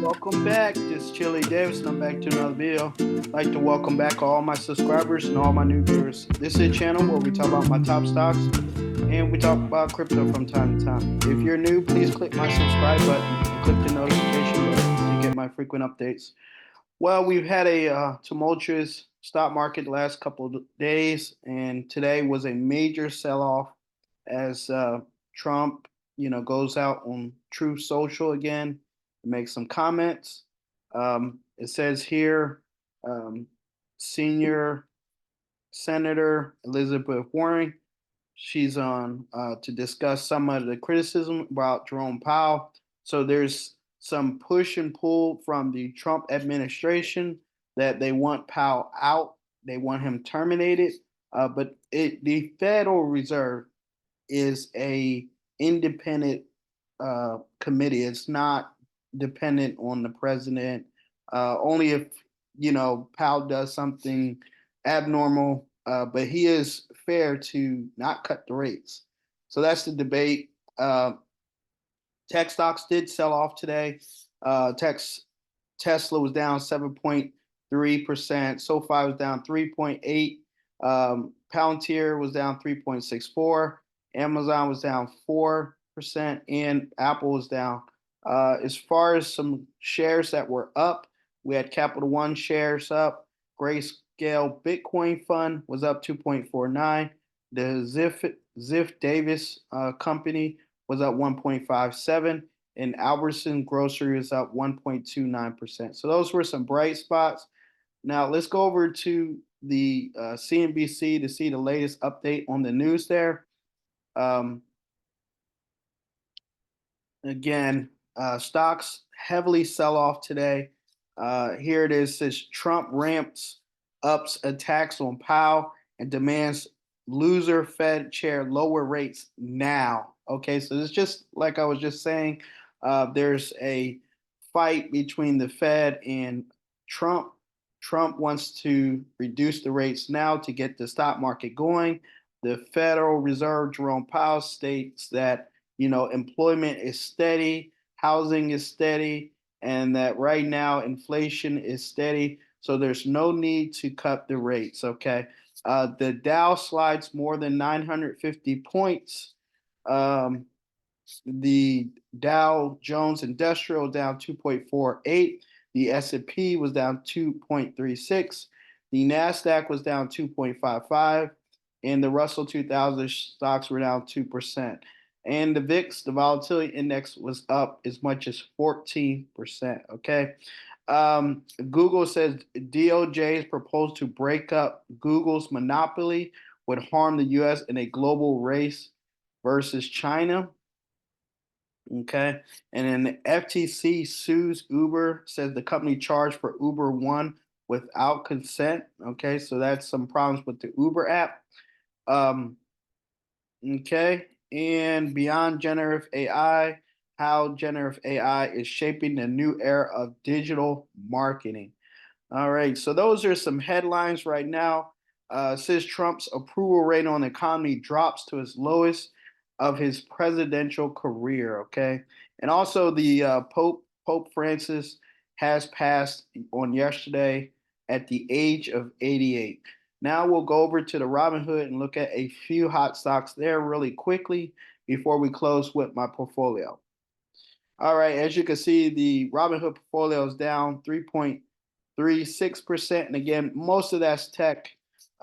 Welcome back. This is Chili Davis, and I'm back to another video. I'd like to welcome back all my subscribers and all my new viewers. This is a channel where we talk about my top stocks and we talk about crypto from time to time. If you're new, please click my subscribe button and click the notification button to get my frequent updates. Well, we've had a tumultuous stock market the last couple of days, and today was a major sell-off as Trump, goes out on Truth Social again and makes some comments. It says here, senior Senator Elizabeth Warren, she's on to discuss some of the criticism about Jerome Powell. So there's some push and pull from the Trump administration that they want Powell out, they want him terminated. The Federal Reserve is a independent committee. It's not dependent on the president. Only if Powell does something abnormal, but he is fair to not cut the rates. So that's the debate. Tech stocks did sell off today. Tesla was down 7.3%. SoFi was down 3.8%. Palantir was down 3.64%. Amazon was down 4%, and Apple was down. As far as some shares that were up, we had CapitalOne shares up. Grayscale Bitcoin Fund was up 2.49. The Ziff Davis company was up 1.57, and Albertson Grocery is up 1.29%. So those were some bright spots. Now let's go over to the CNBC to see the latest update on the news there. Again, stocks heavily sell off today. Here it is, says Trump ramps up attacks on Powell and demands loser Fed chair lower rates now. Okay, so it's just like I was just saying, there's a fight between the Fed and Trump. Trump wants to reduce the rates now to get the stock market going. The Federal Reserve, Jerome Powell, states that employment is steady, housing is steady, and that right now inflation is steady. So there's no need to cut the rates. Okay, the Dow slides more than 950 points. The Dow Jones Industrial down 2.48. The S&P was down 2.36. The NASDAQ was down 2.55. And the Russell 2000 stocks were down 2%. And the VIX, the volatility index, was up as much as 14%. Okay. Google says DOJ's proposal to break up Google's monopoly would harm the U.S. in a global race versus China. Okay. And then the FTC sues Uber, says the company charged for Uber One without consent. Okay. So that's some problems with the Uber app. Okay. And beyond generative AI, how generative AI is shaping the new era of digital marketing. All right. So those are some headlines right now. Says Trump's approval rate on the economy drops to its lowest of his presidential career. Okay. And also the Pope Francis has passed on yesterday at the age of 88. Now we'll go over to the Robinhood and look at a few hot stocks there really quickly before we close with my portfolio. All right, as you can see, the Robinhood portfolio is down 3.36%. And again, most of that's tech.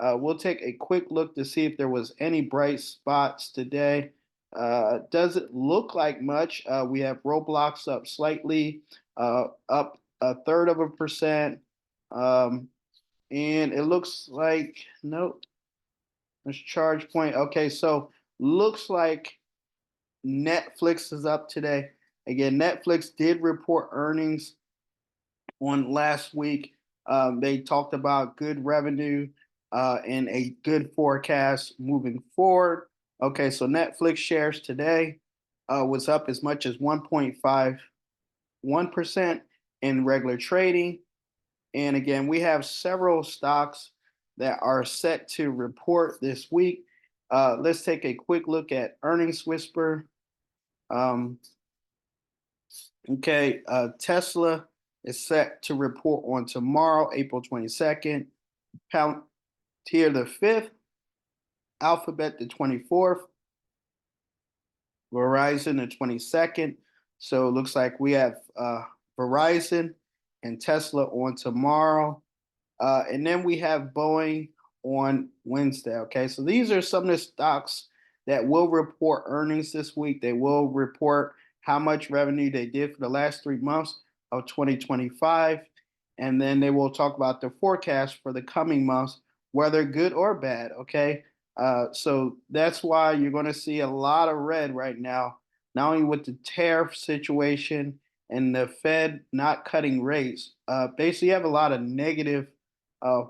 We'll take a quick look to see if there was any bright spots today. Doesn't look like much. We have Roblox up slightly, up 1/3%. And it looks like, nope, there's charge point. Okay, so looks like Netflix is up today. Again, Netflix did report earnings on last week. They talked about good revenue and a good forecast moving forward. Okay, so Netflix shares today was up as much as 1.51% in regular trading. And again, we have several stocks that are set to report this week. Let's take a quick look at Earnings Whisper. Okay, Tesla is set to report on tomorrow, April 22nd. Palantir the 5th, Alphabet the 24th, Verizon the 22nd. So it looks like we have Verizon and Tesla on tomorrow. And then we have Boeing on Wednesday. Okay, so these are some of the stocks that will report earnings this week. They will report how much revenue they did for the last 3 months of 2025. And then they will talk about the forecast for the coming months, whether good or bad. Okay, so that's why you're going to see a lot of red right now, not only with the tariff situation and the Fed not cutting rates. Basically, you have a lot of negative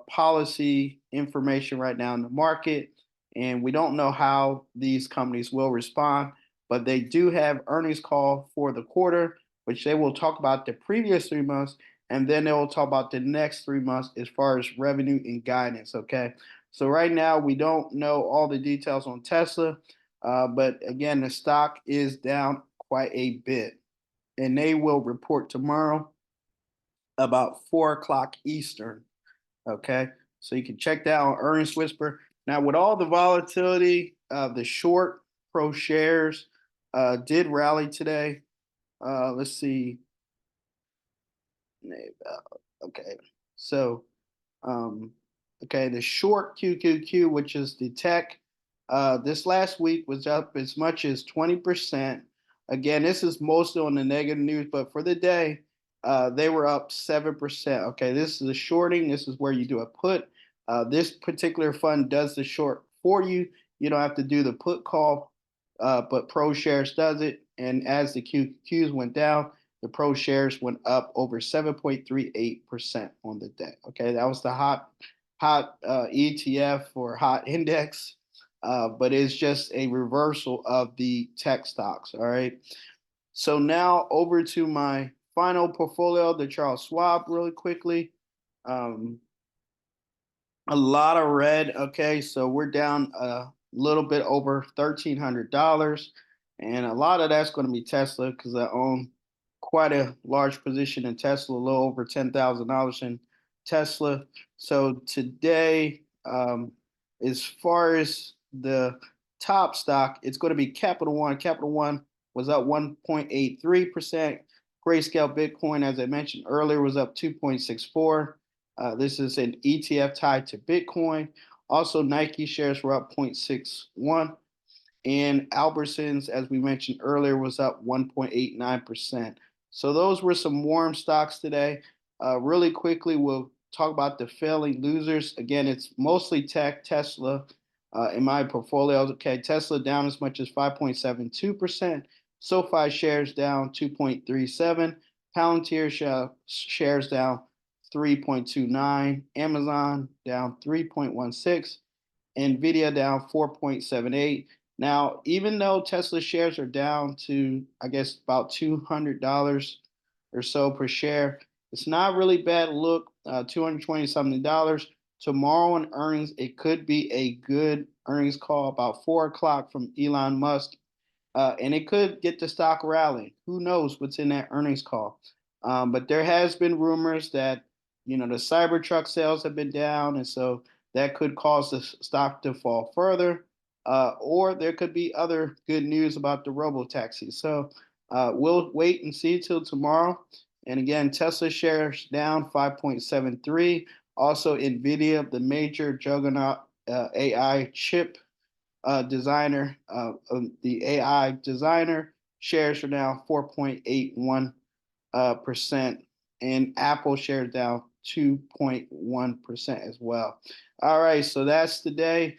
policy information right now in the market, and we don't know how these companies will respond. But they do have earnings call for the quarter, which they will talk about the previous 3 months, and then they will talk about the next 3 months as far as revenue and guidance. Okay, so right now we don't know all the details on Tesla, but again, the stock is down quite a bit, and they will report tomorrow about 4 o'clock Eastern. Okay, so you can check that on Earnings Whisper. Now, with all the volatility, the short pro shares did rally today. Let's see. Okay, so um, okay, the short QQQ, which is the tech, this last week was up as much as 20%. Again, this is mostly on the negative news, but for the day, they were up 7%. Okay, this is a shorting. This is where you do a put. This particular fund does the short for you. You don't have to do the put call, but Pro Shares does it. And as the QQs went down, the Pro Shares went up over 7.38% on the day. Okay, that was the hot ETF or hot index, but it's just a reversal of the tech stocks. All right. So now over to my final portfolio, the Charles Schwab, really quickly. A lot of red. Okay, so we're down a little bit over $1,300, and a lot of that's going to be Tesla because I own quite a large position in Tesla, a little over $10,000 in Tesla. So today, as far as the top stock, it's going to be CapitalOne. CapitalOne was up 1.83%. Grayscale Bitcoin, as I mentioned earlier, was up 2.64. This is an ETF tied to Bitcoin. Also, Nike shares were up 0.61. And Albertsons, as we mentioned earlier, was up 1.89%. So those were some warm stocks today. Really quickly, we'll talk about the failing losers. Again, it's mostly tech, Tesla in my portfolio. Okay, Tesla down as much as 5.72%. SoFi shares down 2.37. Palantir shares down 3.29. Amazon down 3.16. Nvidia down 4.78. Now, even though Tesla shares are down to, I guess, about $200 or so per share, it's not really bad look, 220 something dollars. Tomorrow in earnings, it could be a good earnings call about 4 o'clock from Elon Musk, and it could get the stock rallying. Who knows what's in that earnings call? But there has been rumors that, the Cybertruck sales have been down, and so that could cause the stock to fall further. Or there could be other good news about the robo-taxi. So we'll wait and see till tomorrow. And again, Tesla shares down 5.73. Also, Nvidia, the major juggernaut AI chip designer, the AI designer shares are down 4.81%, and Apple shares down 2.1% as well. All right, so that's the day.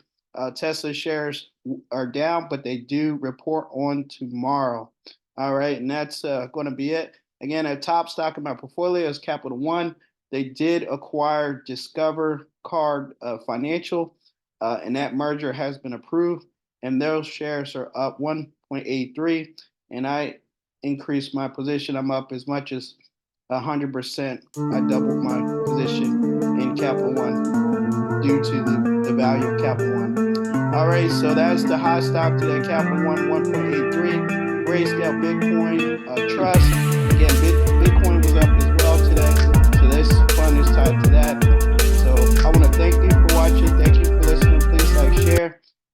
Tesla shares are down, but they do report on tomorrow. All right, and that's going to be it. Again, a top stock in my portfolio is CapitalOne. They did acquire Discover Card Financial, and that merger has been approved, and those shares are up 1.83. And I increased my position. I'm up as much as 100%. I doubled my position in CapitalOne due to the value of CapitalOne. All right, so that's the hot stock today. CapitalOne 1.83, Grayscale Bitcoin Trust. Again,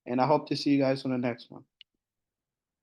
And I hope to see you guys on the next one.